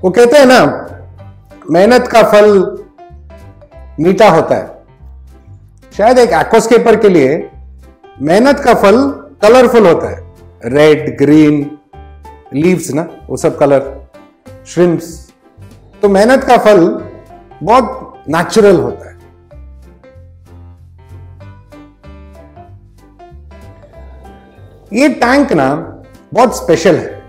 वो कहते हैं ना, मेहनत का फल मीठा होता है। शायद एक एक्वास्केपर के लिए मेहनत का फल कलरफुल होता है, रेड, ग्रीन, लीव्स ना, वो सब कलर, श्रिम्प्स। तो मेहनत का फल बहुत नेचुरल होता है। ये टैंक ना बहुत स्पेशल है।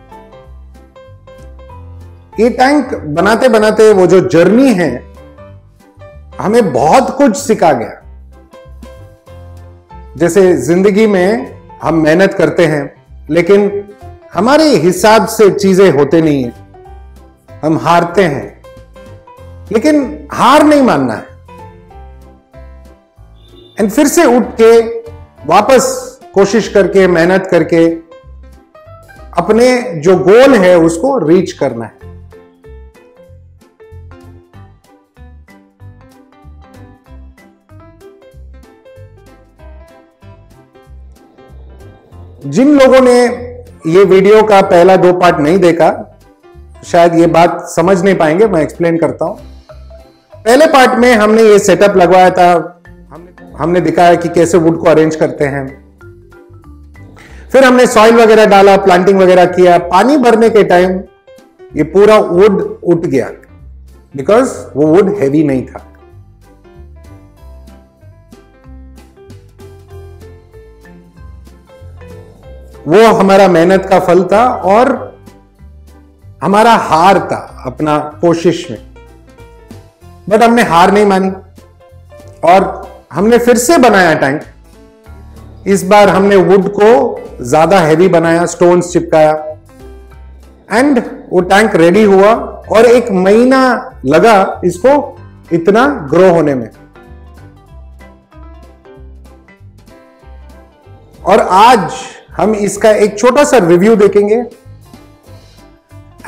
ये टैंक बनाते बनाते वो जो जर्नी है, हमें बहुत कुछ सिखा गया। जैसे जिंदगी में हम मेहनत करते हैं, लेकिन हमारे हिसाब से चीजें होते नहीं है, हम हारते हैं, लेकिन हार नहीं मानना है, एंड फिर से उठ के वापस कोशिश करके, मेहनत करके अपने जो गोल है उसको रीच करना है। जिन लोगों ने ये वीडियो का पहला 2 पार्ट नहीं देखा, शायद ये बात समझ नहीं पाएंगे, मैं एक्सप्लेन करता हूं। पहले पार्ट में हमने ये सेटअप लगवाया था, हमने दिखाया कि कैसे वुड को अरेंज करते हैं। फिर हमने सॉइल वगैरह डाला, प्लांटिंग वगैरह किया। पानी भरने के टाइम ये पूरा वुड उठ गया, बिकॉज वो वुड हैवी नहीं था। वो हमारा मेहनत का फल था और हमारा हार था अपना कोशिश में, बट हमने हार नहीं मानी और हमने फिर से बनाया टैंक। इस बार हमने वुड को ज्यादा हैवी बनाया, स्टोन्स चिपकाया, एंड वो टैंक रेडी हुआ और 1 महीना लगा इसको इतना ग्रो होने में। और आज हम इसका एक छोटा सा रिव्यू देखेंगे,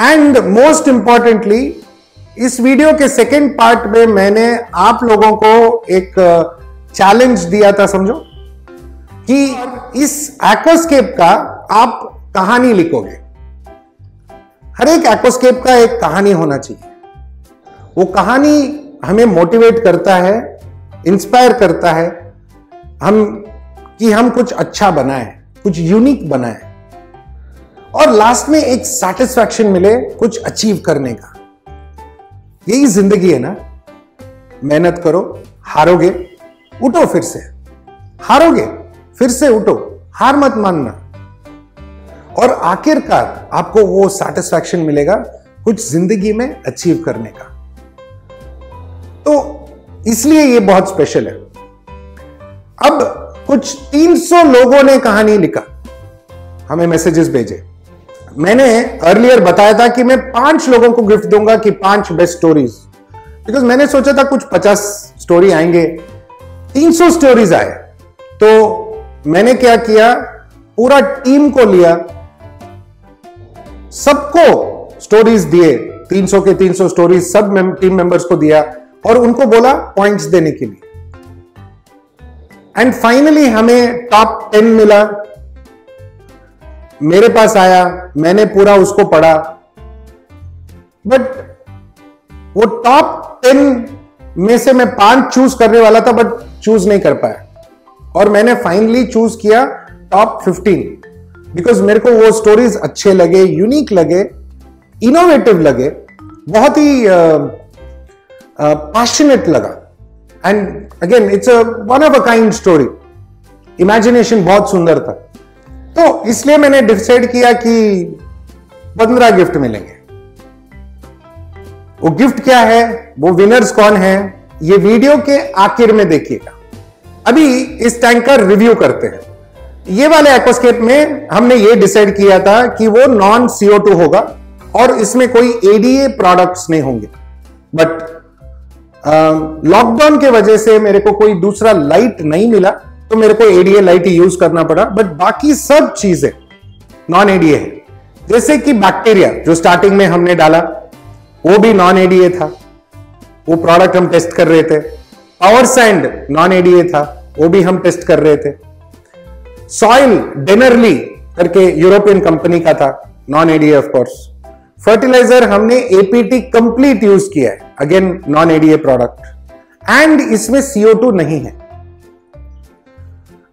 एंड मोस्ट इंपॉर्टेंटली इस वीडियो के सेकेंड पार्ट में मैंने आप लोगों को एक चैलेंज दिया था, समझो, कि इस एक्वास्केप का आप कहानी लिखोगे। हर एक एक्वास्केप का एक कहानी होना चाहिए। वो कहानी हमें मोटिवेट करता है, इंस्पायर करता है हम कुछ अच्छा बनाएं, कुछ यूनिक बनाएं, और लास्ट में एक सैटिस्फैक्शन मिले कुछ अचीव करने का। यही जिंदगी है ना। मेहनत करो, हारोगे, उठो, फिर से हारोगे, फिर से उठो, हार मत मानना, और आखिरकार आपको वो सैटिस्फैक्शन मिलेगा कुछ जिंदगी में अचीव करने का। तो इसलिए ये बहुत स्पेशल है। अब कुछ 300 लोगों ने कहानी लिखा, हमें मैसेजेस भेजे। मैंने अर्लियर बताया था कि मैं 5 लोगों को गिफ्ट दूंगा कि 5 बेस्ट स्टोरीज, बिकॉज मैंने सोचा था कुछ 50 स्टोरी आएंगे, 300 स्टोरीज आए। तो मैंने क्या किया, पूरा टीम को लिया, सबको स्टोरीज दिए, 300 के 300 स्टोरीज सब टीम मेंबर्स को दिया, और उनको बोला पॉइंट्स देने के लिए। एंड फाइनली हमें टॉप 10 मिला। मेरे पास आया, मैंने पूरा उसको पढ़ा, बट वो टॉप 10 में से मैं 5 चूज करने वाला था, बट चूज नहीं कर पाया, और मैंने फाइनली चूज किया टॉप 15, बिकॉज मेरे को वो स्टोरीज अच्छे लगे, यूनिक लगे, इनोवेटिव लगे, बहुत ही पैशनेट लगा, and again it's a one of a kind story. Imagination बहुत सुंदर था। तो इसलिए मैंने डिसाइड किया कि 15 गिफ्ट मिलेंगे। वो गिफ्ट क्या है, वो विनर्स कौन है, ये वीडियो के आखिर में देखिएगा। अभी इस टैंक का रिव्यू करते हैं। ये वाले एक्वास्केप में हमने ये डिसाइड किया था कि वो नॉन CO2 होगा और इसमें कोई ADA प्रोडक्ट्स नहीं होंगे, बट लॉकडाउन के वजह से मेरे को कोई दूसरा लाइट नहीं मिला, तो मेरे को ADA लाइट ही यूज करना पड़ा, बट बाकी सब चीजें नॉन ADA है। जैसे कि बैक्टीरिया जो स्टार्टिंग में हमने डाला, वो भी नॉन ADA था, वो प्रोडक्ट हम टेस्ट कर रहे थे। पावर सैंड नॉन ADA था, वो भी हम टेस्ट कर रहे थे। सॉइल डेनरली करके यूरोपियन कंपनी का था, non ADA of course, fertiliser हमने एपीटी कंप्लीट यूज किया है, again non ADA product, and इसमें CO2 नहीं है।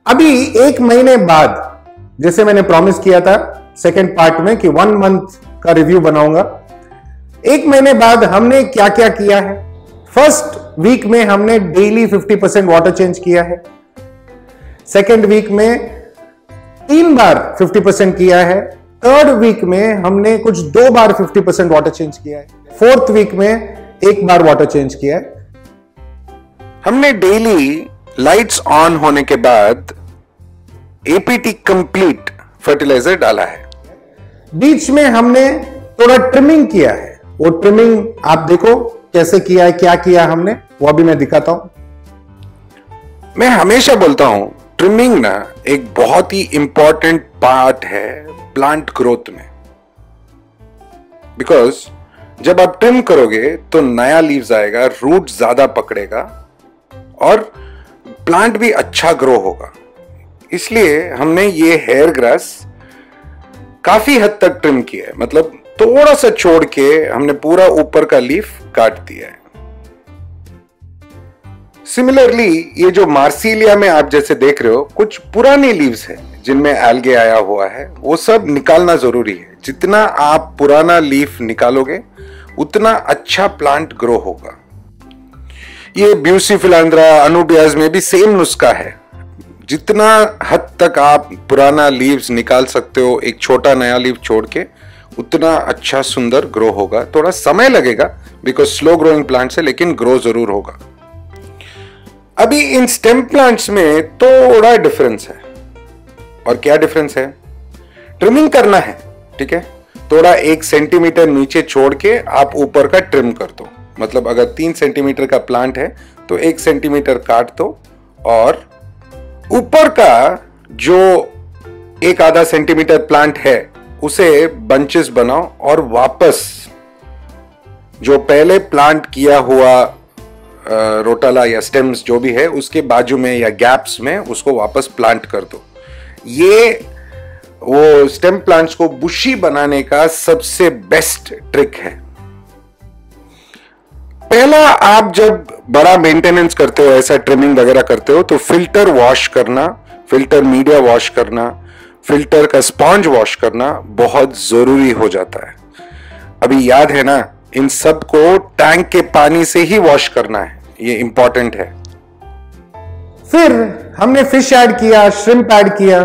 अभी 1 महीने बाद, जैसे मैंने प्रॉमिस किया था सेकेंड पार्ट में कि 1 मंथ का रिव्यू बनाऊंगा, 1 महीने बाद हमने क्या क्या किया है। फर्स्ट वीक में हमने डेली 50% वाटर चेंज किया है। सेकेंड वीक में 3 बार 50% किया है। थर्ड वीक में हमने कुछ 2 बार 50% वाटर चेंज किया है। फोर्थ वीक में 1 बार वाटर चेंज किया है। हमने डेली लाइट्स ऑन होने के बाद एपीटी कंप्लीट फर्टिलाइजर डाला है। बीच में हमने थोड़ा ट्रिमिंग किया है। वो ट्रिमिंग आप देखो कैसे किया है, क्या किया हमने, वो अभी मैं दिखाता हूं। मैं हमेशा बोलता हूं ट्रिमिंग ना एक बहुत ही इंपॉर्टेंट पार्ट है प्लांट ग्रोथ में, बिकॉज जब आप ट्रिम करोगे तो नया लीव्स आएगा, रूट ज्यादा पकड़ेगा और प्लांट भी अच्छा ग्रो होगा। इसलिए हमने ये हेयर ग्रास काफी हद तक ट्रिम किया है, मतलब थोड़ा सा छोड़ के हमने पूरा ऊपर का लीफ काट दिया है। सिमिलरली ये जो मार्सिलिया में आप जैसे देख रहे हो, कुछ पुरानी लीव्स है जिनमें एल्गे आया हुआ है, वो सब निकालना जरूरी है। जितना आप पुराना लीफ निकालोगे उतना अच्छा प्लांट ग्रो होगा। ये ब्यूसीफिलांड्रा, अनुबियाज में भी सेम नुस्खा है। जितना हद तक आप पुराना लीव्स निकाल सकते हो एक छोटा नया लीफ छोड़ के, उतना अच्छा सुंदर ग्रो होगा। थोड़ा समय लगेगा बिकॉज स्लो ग्रोइंग प्लांट्स है, लेकिन ग्रो जरूर होगा। अभी इन स्टेम प्लांट्स में थोड़ा डिफरेंस है। और क्या डिफरेंस है? ट्रिमिंग करना है, ठीक है, थोड़ा 1 सेंटीमीटर नीचे छोड़ के आप ऊपर का ट्रिम कर दो। मतलब अगर 3 सेंटीमीटर का प्लांट है तो 1 सेंटीमीटर काट दो और ऊपर का जो 1-आधा सेंटीमीटर प्लांट है उसे बंचेस बनाओ और वापस जो पहले प्लांट किया हुआ रोटाला या स्टेम्स जो भी है उसके बाजू में या गैप्स में उसको वापस प्लांट कर दो। ये वो स्टेम प्लांट्स को बुशी बनाने का सबसे बेस्ट ट्रिक है। पहला, आप जब बड़ा मेंटेनेंस करते हो, ऐसा ट्रिमिंग वगैरह करते हो, तो फिल्टर वॉश करना, फिल्टर मीडिया वॉश करना, फिल्टर का स्पॉन्ज वॉश करना बहुत जरूरी हो जाता है। अभी याद है ना, इन सब को टैंक के पानी से ही वॉश करना है, ये इंपॉर्टेंट है। फिर हमने फिश ऐड किया, श्रिम्प ऐड किया।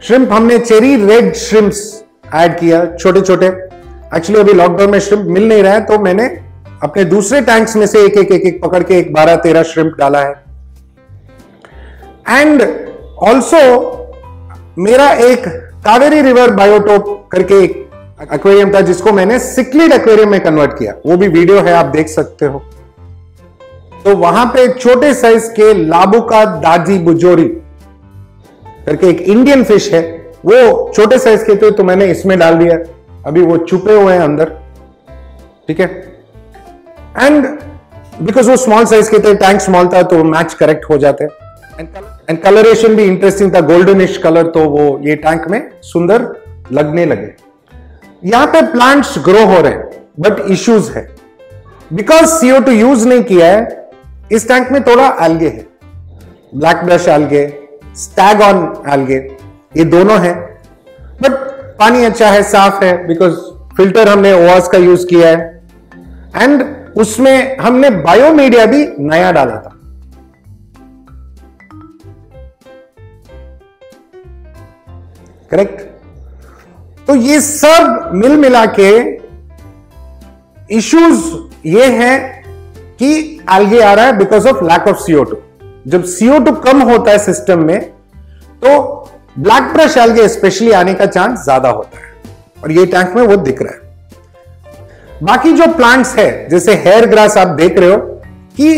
श्रिम्प हमने चेरी रेड श्रिम्प्स ऐड किया, छोटे छोटे। एक्चुअली अभी लॉकडाउन में श्रिम्प मिल नहीं रहा है, तो मैंने अपने दूसरे टैंक्स में से एक पकड़ के 12-13 श्रिम्प डाला है। एंड ऑल्सो मेरा एक कावेरी रिवर बायोटोप करके एक एक्वेरियम था जिसको मैंने सिक्लिड एक्वेरियम में कन्वर्ट किया, वो भी वीडियो है, आप देख सकते हो। तो वहां पे छोटे साइज के लाबुका दाजी बुजोरी करके एक इंडियन फिश है, वो छोटे साइज के थे तो मैंने इसमें डाल दिया। अभी वो छुपे हुए हैं अंदर, ठीक है। एंड बिकॉज वो स्मॉल साइज के थे, टैंक स्मॉल था, तो मैच करेक्ट हो जाते। एंड कलरेशन भी इंटरेस्टिंग था, गोल्डनिश कलर, तो वो ये टैंक में सुंदर लगने लगे। यहां पे प्लांट्स ग्रो हो रहे हैं, बट इश्यूज है। बिकॉज CO2 यूज नहीं किया है, इस टैंक में थोड़ा एल्गे है, ब्लैक ब्रश एल्गे, स्टैगॉन एल्गे, ये दोनों है। बट पानी अच्छा है, साफ है, बिकॉज फिल्टर हमने ओआस का यूज किया है। एंड उसमें हमने बायोमीडिया भी नया डाला था। करेक्ट। तो ये सब मिल मिला के इश्यूज ये है कि एल्गे आ रहा है because of lack of CO2। जब CO2 कम होता है सिस्टम में तो ब्लैक ब्रश एल्गे स्पेशली आने का चांस ज्यादा होता है, और ये टैंक में वो दिख रहा है। बाकी जो प्लांट्स है जैसे हेयर ग्रास आप देख रहे हो कि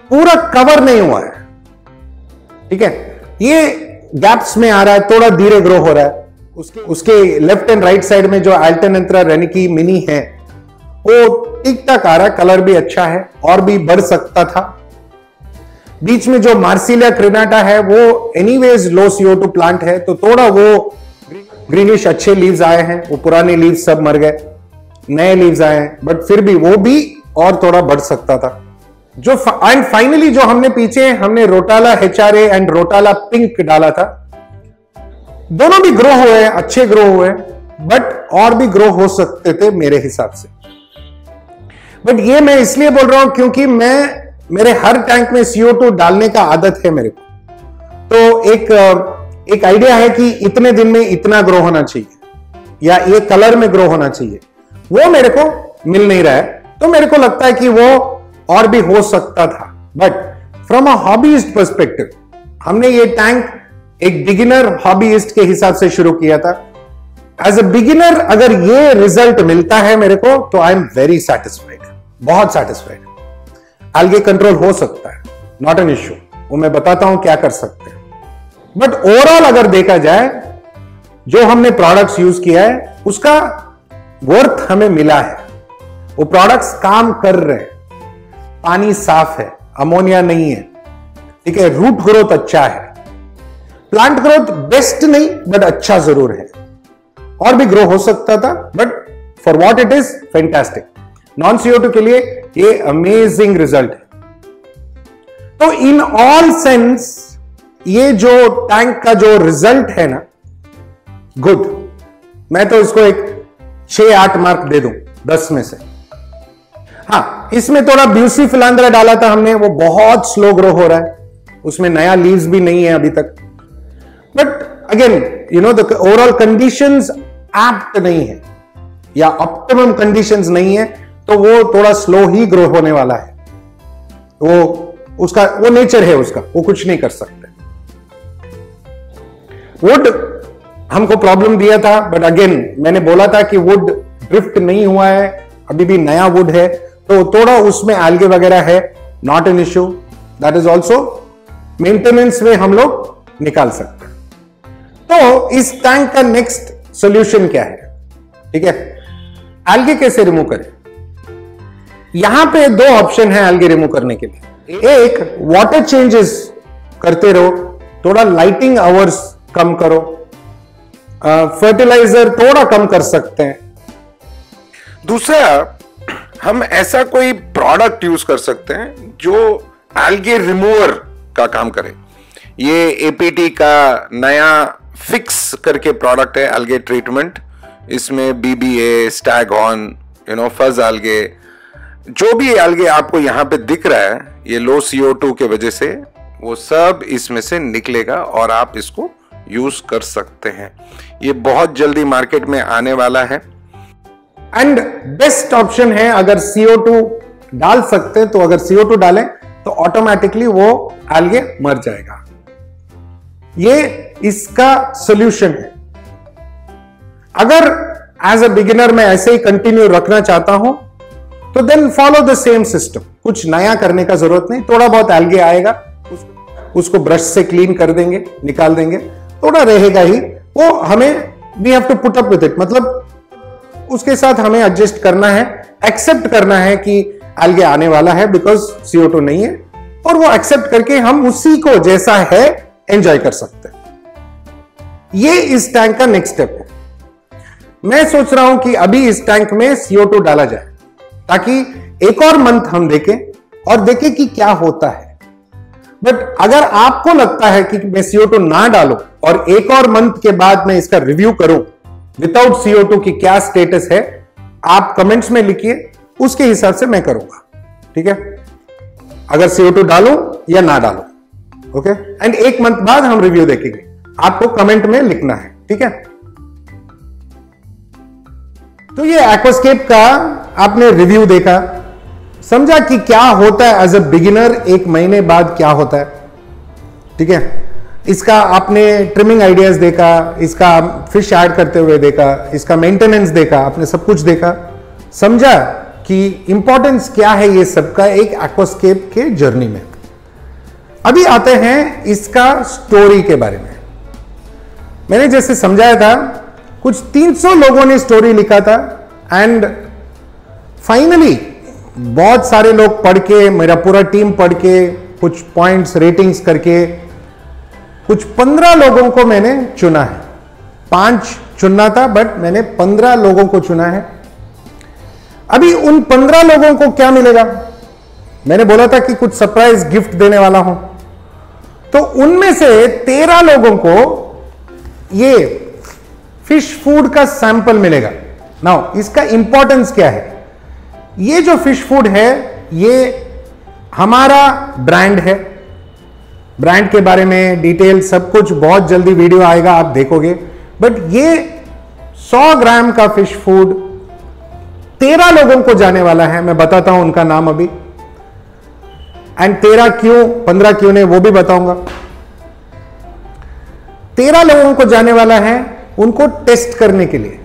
पूरा कवर नहीं हुआ है, ठीक है, ये गैप्स में आ रहा है, थोड़ा धीरे ग्रो हो रहा है। उसके लेफ्ट एंड राइट साइड में जो अल्टरनेंथ्रा रेनिकी मिनी है वो ठीक ठाक आ रहा है, कलर भी अच्छा है, और भी बढ़ सकता था। बीच में जो मार्सिलिया क्रिनाटा है वो एनीवेज लो CO2 प्लांट है, तो थोड़ा वो ग्रीनिश अच्छे लीव्स आए हैं, वो पुराने लीव्स सब मर गए, नए लीव्स आए हैं, बट फिर भी वो भी और थोड़ा बढ़ सकता था। जो एंड फाइनली जो हमने पीछे हमने रोटाला HRA एंड रोटाला पिंक डाला था, दोनों भी ग्रो हुए, अच्छे ग्रो हुए, बट और भी ग्रो हो सकते थे मेरे हिसाब से। बट ये मैं इसलिए बोल रहा हूं क्योंकि मेरे हर टैंक में CO2 डालने का आदत है मेरे को, तो एक आइडिया है कि इतने दिन में इतना ग्रो होना चाहिए या ये कलर में ग्रो होना चाहिए, वो मेरे को मिल नहीं रहा है। तो मेरे को लगता है कि वो और भी हो सकता था। बट फ्रॉम अ हॉबीइस्ट पर्सपेक्टिव हमने ये टैंक एक बिगिनर हॉबीइस्ट के हिसाब से शुरू किया था। एज अ बिगिनर अगर ये रिजल्ट मिलता है मेरे को तो आई एम वेरी सेटिस्फाइड, बहुत सेटिस्फाइड। algae कंट्रोल हो सकता है, नॉट एन इश्यू, वो मैं बताता हूं क्या कर सकते हैं। बट ओवरऑल अगर देखा जाए जो हमने प्रोडक्ट्स यूज किया है उसका वर्थ हमें मिला है, वो प्रोडक्ट्स काम कर रहे हैं, पानी साफ है, अमोनिया नहीं है, ठीक है, रूट ग्रोथ अच्छा है, प्लांट ग्रोथ बेस्ट नहीं बट अच्छा जरूर है, और भी ग्रो हो सकता था, but for what it is fantastic. Non CO2 के लिए ये अमेजिंग रिजल्ट है। तो इन ऑल सेंस ये जो टैंक का जो रिजल्ट है ना, गुड, मैं तो इसको एक 6-8 मार्क दे दूं 10 में से। हाँ, इसमें थोड़ा ब्यूसी फिलांद्रा डाला था हमने, वो बहुत स्लो ग्रो हो रहा है, उसमें नया लीव्स भी नहीं है अभी तक। But again you know the overall conditions apt नहीं है या ऑप्टिमम कंडीशंस नहीं है, तो वो थोड़ा स्लो ही ग्रो होने वाला है। वो नेचर है उसका, वो कुछ नहीं कर सकते। वुड हमको प्रॉब्लम दिया था, बट अगेन मैंने बोला था कि वुड ड्रिफ्ट नहीं हुआ है, अभी भी नया वुड है, तो थोड़ा उसमें algae वगैरह है, not an issue, that is also maintenance में हम लोग निकाल सकते हैं। तो इस टैंक का नेक्स्ट सोल्यूशन क्या है, ठीक है, algae कैसे रिमूव करें। यहां पे 2 ऑप्शन है algae रिमूव करने के लिए। एक, वाटर चेंजेस करते रहो, थोड़ा लाइटिंग आवर्स कम करो, फर्टिलाइजर थोड़ा कम कर सकते हैं। दूसरा, हम ऐसा कोई प्रोडक्ट यूज कर सकते हैं जो algae रिमूवर का काम करे। ये APT का नया फिक्स करके प्रोडक्ट है, algae ट्रीटमेंट। इसमें BBA, स्टैगहॉर्न, फज algae, जो भी algae आपको यहां पे दिख रहा है, ये लो CO2 के वजह से वो सब इसमें से निकलेगा और आप इसको यूज कर सकते हैं। ये बहुत जल्दी मार्केट में आने वाला है। एंड बेस्ट ऑप्शन है, अगर CO2 डाल सकते हैं तो अगर CO2 डालें तो ऑटोमेटिकली वो algae मर जाएगा। ये इसका सॉल्यूशन है। अगर एज अ बिगिनर मैं ऐसे ही कंटिन्यू रखना चाहता हूं तो then follow the same system, कुछ नया करने का जरूरत नहीं। थोड़ा बहुत algae आएगा, उसको ब्रश से क्लीन कर देंगे, निकाल देंगे, थोड़ा रहेगा ही, वो हमें we have to put up with it, मतलब उसके साथ हमें एडजस्ट करना है, एक्सेप्ट करना है कि algae आने वाला है बिकॉज CO2 नहीं है, और वो एक्सेप्ट करके हम उसी को जैसा है एंजॉय कर सकते हैं। ये इस टैंक का नेक्स्ट स्टेप है। मैं सोच रहा हूं कि अभी इस टैंक में CO2 डाला जाए ताकि एक और मंथ हम देखें और देखें कि क्या होता है। बट अगर आपको लगता है कि मैं CO2 ना डालूं और एक और मंथ के बाद मैं इसका रिव्यू करूं विदाउट CO2 की क्या स्टेटस है, आप कमेंट्स में लिखिए, उसके हिसाब से मैं करूंगा, ठीक है, अगर CO2 डालूं या ना डालूं। ओके, एंड एक मंथ बाद हम रिव्यू देखेंगे, आपको कमेंट में लिखना है, ठीक है। तो ये एक्वास्केप का आपने रिव्यू देखा, समझा कि क्या होता है एज अ बिगिनर, एक महीने बाद क्या होता है, ठीक है। इसका आपने ट्रिमिंग आइडियाज देखा, इसका फिश ऐड करते हुए देखा, इसका मेंटेनेंस देखा, आपने सब कुछ देखा, समझा कि इंपॉर्टेंस क्या है ये सबका एक एक्वास्केप के जर्नी में। अभी आते हैं इसका स्टोरी के बारे में। मैंने जैसे समझाया था, कुछ 300 लोगों ने स्टोरी लिखा था एंड फाइनली बहुत सारे लोग पढ़ के, मेरा पूरा टीम पढ़ के, कुछ पॉइंट्स रेटिंग्स करके कुछ 15 लोगों को मैंने चुना है। 5 चुनना था, बट मैंने 15 लोगों को चुना है। अभी उन 15 लोगों को क्या मिलेगा? मैंने बोला था कि कुछ सरप्राइज गिफ्ट देने वाला हूं, तो उनमें से 13 लोगों को ये फिश फूड का सैंपल मिलेगा। नाउ इसका इंपॉर्टेंस क्या है? ये जो फिश फूड है ये हमारा ब्रांड है। ब्रांड के बारे में डिटेल सब कुछ बहुत जल्दी वीडियो आएगा, आप देखोगे। बट ये 100 ग्राम का फिश फूड 13 लोगों को जाने वाला है। मैं बताता हूं उनका नाम अभी, एंड 13 क्यों, 15 क्यों नहीं, वो भी बताऊंगा। 13 लोगों को जाने वाला है उनको टेस्ट करने के लिए।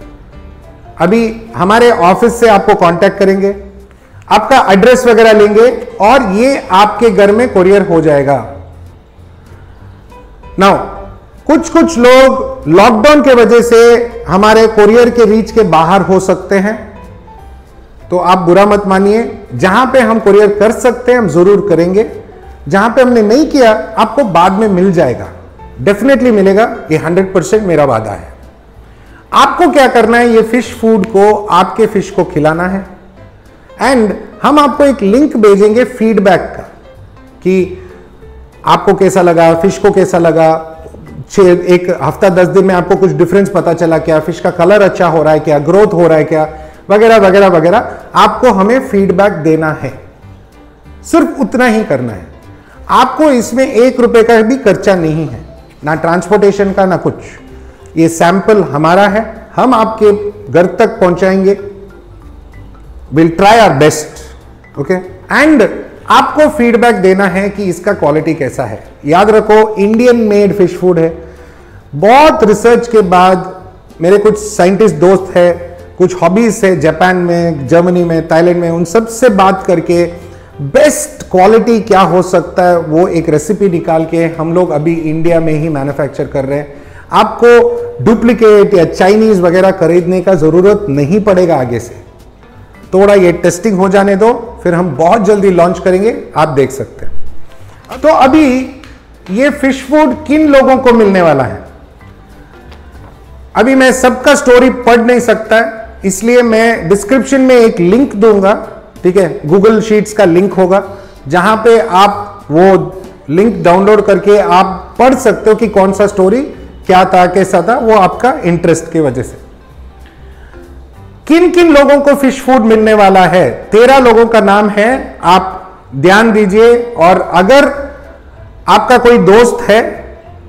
अभी हमारे ऑफिस से आपको कांटेक्ट करेंगे, आपका एड्रेस वगैरह लेंगे और ये आपके घर में कोरियर हो जाएगा। नाउ कुछ लोग लॉकडाउन के वजह से हमारे कोरियर के रीच के बाहर हो सकते हैं, तो आप बुरा मत मानिए। जहां पे हम कोरियर कर सकते हैं हम जरूर करेंगे, जहां पे हमने नहीं किया आपको बाद में मिल जाएगा, डेफिनेटली मिलेगा, ये 100% मेरा वादा है। आपको क्या करना है, ये फिश फूड को आपके फिश को खिलाना है, एंड हम आपको एक लिंक भेजेंगे फीडबैक का कि आपको कैसा लगा, फिश को कैसा लगा, एक हफ्ता 10 दिन में आपको कुछ डिफरेंस पता चला क्या, फिश का कलर अच्छा हो रहा है क्या, ग्रोथ हो रहा है क्या, वगैरह वगैरह वगैरह। आपको हमें फीडबैक देना है, सिर्फ उतना ही करना है। आपको इसमें 1 रुपए का भी खर्चा नहीं है, ना ट्रांसपोर्टेशन का ना कुछ। ये सैंपल हमारा है, हम आपके घर तक पहुंचाएंगे, will try our best, okay. And आपको फीडबैक देना है कि इसका क्वालिटी कैसा है। याद रखो इंडियन मेड फिश फूड है। बहुत रिसर्च के बाद मेरे कुछ साइंटिस्ट दोस्त है, कुछ हॉबीज है जापान में, जर्मनी में, थाईलैंड में, उन सब से बात करके बेस्ट क्वालिटी क्या हो सकता है वो एक रेसिपी निकाल के हम लोग अभी इंडिया में ही मैन्युफैक्चर कर रहे हैं। आपको डुप्लीकेट या चाइनीज वगैरह खरीदने का जरूरत नहीं पड़ेगा आगे से। थोड़ा ये टेस्टिंग हो जाने दो, फिर हम बहुत जल्दी लॉन्च करेंगे, आप देख सकते हैं। तो अभी ये फिश फूड किन लोगों को मिलने वाला है? अभी मैं सबका स्टोरी पढ़ नहीं सकता, इसलिए मैं डिस्क्रिप्शन में एक लिंक दूंगा, ठीक है, गूगल शीट्स का लिंक होगा, जहां पे आप वो लिंक डाउनलोड करके आप पढ़ सकते हो कि कौन सा स्टोरी क्या था, कैसा था, वो आपका इंटरेस्ट की वजह से। किन किन लोगों को फिश फूड मिलने वाला है? 13 लोगों का नाम है, आप ध्यान दीजिए। और अगर आपका कोई दोस्त है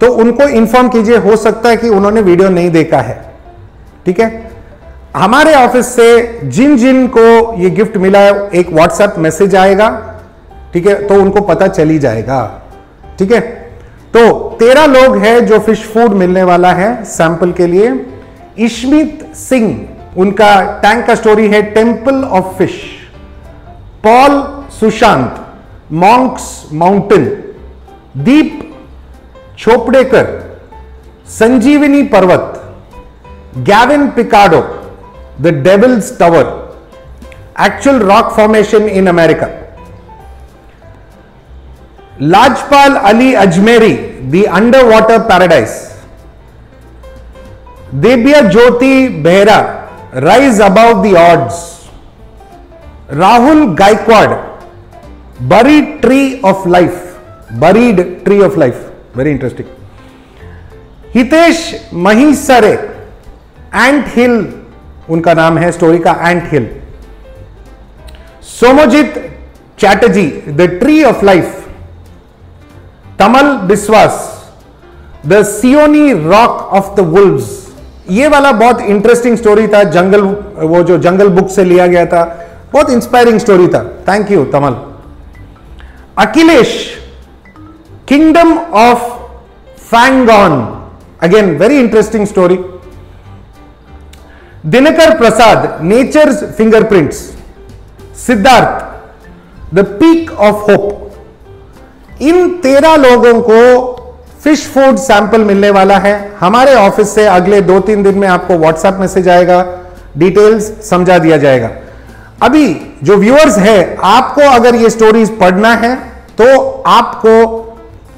तो उनको इन्फॉर्म कीजिए, हो सकता है कि उन्होंने वीडियो नहीं देखा है, ठीक है। हमारे ऑफिस से जिन जिन को ये गिफ्ट मिला है एक व्हाट्सएप मैसेज आएगा, ठीक है, तो उनको पता चली जाएगा, ठीक है। तो 13 लोग हैं जो फिश फूड मिलने वाला है सैंपल के लिए। इशमीत सिंह, उनका टैंक का स्टोरी है temple of fish. Paul Sushant, monks mountain. Deep Chopdekar, Sanjeevani Parvat. Gavin Picardo, the devil's tower, actual rock formation in America. Lajpal Ali Ajmeri, the underwater paradise. Debiya Jyoti Behera, rise above the odds. Rahul Gaikwad, buried tree of life, buried tree of life, very interesting. Hitesh Mahisare, ant hill उनका नाम है, story का ant hill. Somojit Chatterjee, the tree of life. Tamal Biswas, the Seoni rock of the Wolves. ये वाला बहुत interesting story था, जंगल, वो जो जंगल बुक से लिया गया था, बहुत इंस्पायरिंग स्टोरी था। Thank you Tamal. Akhilesh, kingdom of फैंगॉन, again very interesting story. Dinkar Prasad, nature's fingerprints. Siddharth, the peak of hope. इन 13 लोगों को फिश फूड सैंपल मिलने वाला है हमारे ऑफिस से। अगले 2-3 दिन में आपको व्हाट्सएप मैसेज आएगा, डिटेल्स समझा दिया जाएगा। अभी जो व्यूअर्स है, आपको अगर ये स्टोरीज पढ़ना है तो आपको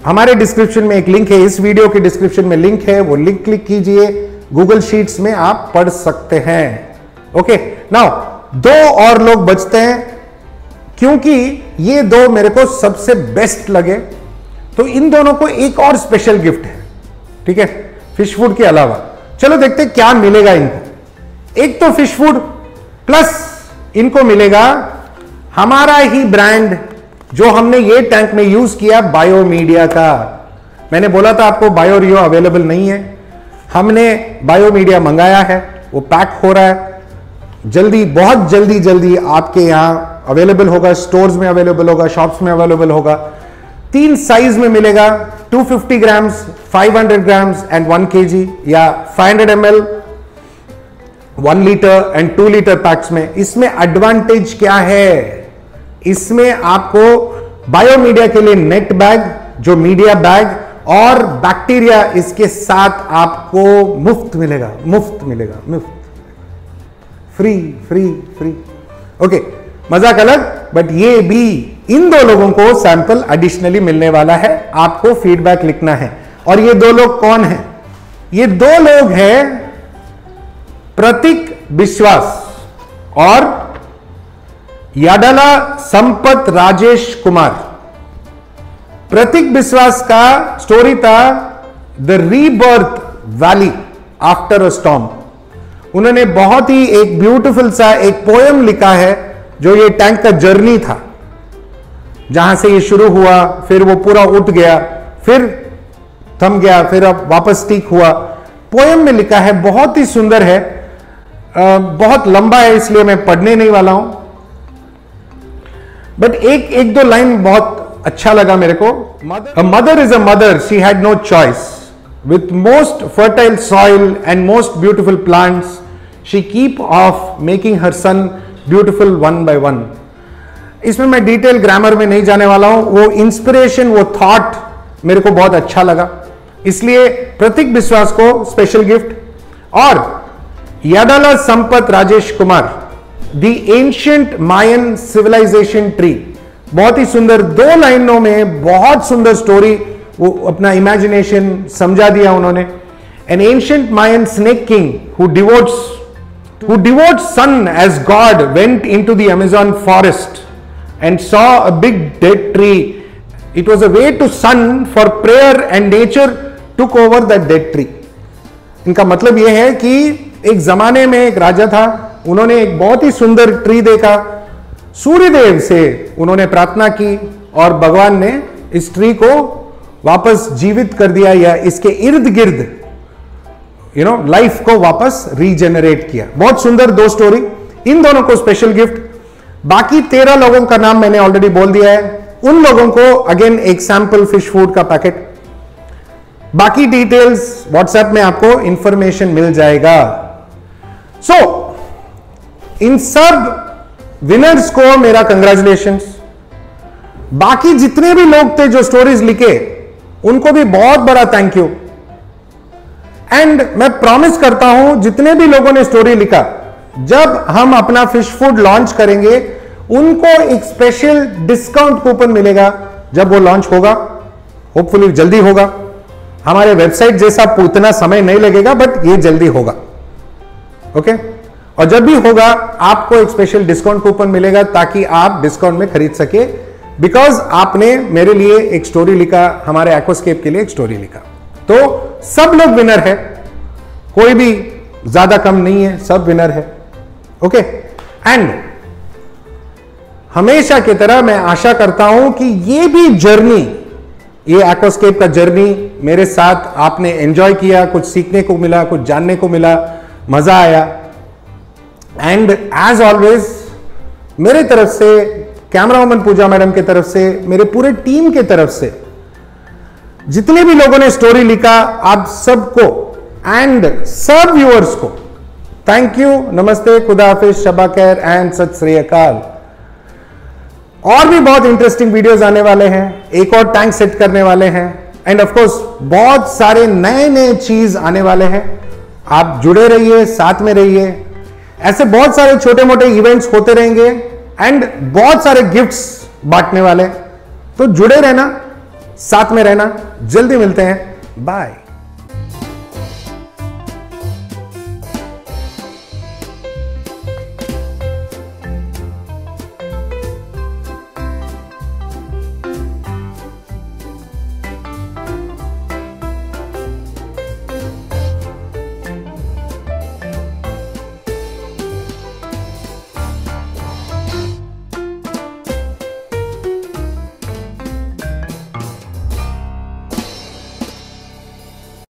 हमारे डिस्क्रिप्शन में एक लिंक है, इस वीडियो के डिस्क्रिप्शन में लिंक है, वो लिंक क्लिक कीजिए, गूगल शीट्स में आप पढ़ सकते हैं। ओके, नाउ 2 और लोग बचते हैं, क्योंकि ये 2 मेरे को सबसे बेस्ट लगे, तो इन दोनों को एक और स्पेशल गिफ्ट है, ठीक है, फिश फूड के अलावा। चलो देखते हैं क्या मिलेगा इनको। एक तो फिश फूड प्लस इनको मिलेगा हमारा ही ब्रांड जो हमने ये टैंक में यूज किया, बायोमीडिया का। मैंने बोला था आपको बायोरियो अवेलेबल नहीं है, हमने बायोमीडिया मंगाया है, वो पैक हो रहा है, जल्दी, बहुत जल्दी आपके यहां अवेलेबल होगा, स्टोर्स में अवेलेबल होगा, शॉप्स में अवेलेबल होगा। 3 साइज में मिलेगा, 250 ग्राम्स, 500 ग्राम्स एंड 1 kg, या 500 ml, 1 litre and 2 litre PACS में। इसमें एडवांटेज क्या है? इसमें आपको बायोमीडिया के लिए नेट बैग, जो मीडिया बैग और बैक्टीरिया इसके साथ आपको मुफ्त मिलेगा, फ्री। ओके, मजाक अलग, बट ये भी इन 2 लोगों को सैंपल एडिशनली मिलने वाला है। आपको फीडबैक लिखना है। और ये 2 लोग कौन हैं? ये 2 लोग हैं प्रतीक विश्वास और याडला संपत राजेश कुमार। प्रतीक विश्वास का स्टोरी था the rebirth valley after a storm. उन्होंने बहुत ही एक ब्यूटीफुल सा एक पोयम लिखा है, जो ये टैंक का जर्नी था, जहां से ये शुरू हुआ, फिर वो पूरा उठ गया, फिर थम गया, फिर अब वापस ठीक हुआ। पोयम में लिखा है, बहुत ही सुंदर है, बहुत लंबा है इसलिए मैं पढ़ने नहीं वाला हूं, बट एक 2 लाइन बहुत अच्छा लगा मेरे को। A mother is a mother, she had no choice. With most fertile soil and most beautiful plants, she keep off making her son beautiful one by one. इसमें मैं डिटेल ग्रामर में नहीं जाने वाला हूं, वो इंस्पिरेशन, वो थॉट मेरे को बहुत अच्छा लगा, इसलिए प्रतीक विश्वास को स्पेशल गिफ्ट। और Yadla Sampath Rajesh Kumar, the ancient Mayan civilisation tree, बहुत ही सुंदर 2 लाइनों में बहुत सुंदर स्टोरी, वो अपना इमेजिनेशन समझा दिया उन्होंने। An ancient Mayan snake king who devotes sun as God went into the Amazon forest and saw a big dead tree. It was a way to sun for prayer and nature took over that dead tree. इनका मतलब यह है कि एक जमाने में एक राजा था, उन्होंने एक बहुत ही सुंदर ट्री देखा, सूर्यदेव से उन्होंने प्रार्थना की और भगवान ने इस ट्री को वापस जीवित कर दिया, या इसके इर्द गिर्द लाइफ को वापस रीजेनरेट किया। बहुत सुंदर 2 स्टोरी, इन दोनों को स्पेशल गिफ्ट। बाकी 13 लोगों का नाम मैंने ऑलरेडी बोल दिया है, उन लोगों को अगेन एक सैंपल फिश फूड का पैकेट। बाकी डिटेल्स व्हाट्सएप में आपको इंफॉर्मेशन मिल जाएगा। इन सब विनर्स को मेरा कंग्रेचुलेशंस। बाकी जितने भी लोग थे जो स्टोरीज लिखे, उनको भी बहुत बड़ा थैंक यू। एंड मैं प्रॉमिस करता हूं, जितने भी लोगों ने स्टोरी लिखा, जब हम अपना फिश फूड लॉन्च करेंगे, उनको एक स्पेशल डिस्काउंट कूपन मिलेगा जब वो लॉन्च होगा। होपफुली जल्दी होगा, हमारे वेबसाइट जैसा उतना समय नहीं लगेगा, बट ये जल्दी होगा। ओके, और जब भी होगा आपको एक स्पेशल डिस्काउंट कूपन मिलेगा, ताकि आप डिस्काउंट में खरीद सके, बिकॉज आपने मेरे लिए एक स्टोरी लिखा, हमारे एक्वास्केप के लिए एक स्टोरी लिखा। तो सब लोग विनर है, कोई भी ज्यादा कम नहीं है, सब विनर है। ओके, एंड हमेशा की तरह मैं आशा करता हूं कि ये भी जर्नी, ये एक्वास्केप का जर्नी मेरे साथ आपने एंजॉय किया, कुछ सीखने को मिला, कुछ जानने को मिला, मजा आया। एंड एज ऑलवेज मेरे तरफ से, कैमरा वुमन पूजा मैडम की तरफ से, मेरे पूरे टीम की तरफ से, जितने भी लोगों ने स्टोरी लिखा, आप सबको एंड सब व्यूअर्स को थैंक यू, नमस्ते, खुदा हाफिज, शबा खैर एंड सत श्री अकाल। और भी बहुत इंटरेस्टिंग वीडियोस आने वाले हैं, एक और टैंक सेट करने वाले हैं, एंड ऑफ कोर्स बहुत सारे नए चीज आने वाले हैं। आप जुड़े रहिए, साथ में रहिए, ऐसे बहुत सारे छोटे मोटे इवेंट्स होते रहेंगे एंड बहुत सारे गिफ्ट्स बांटने वाले, तो जुड़े रहना, साथ में रहना। जल्दी मिलते हैं, बाय।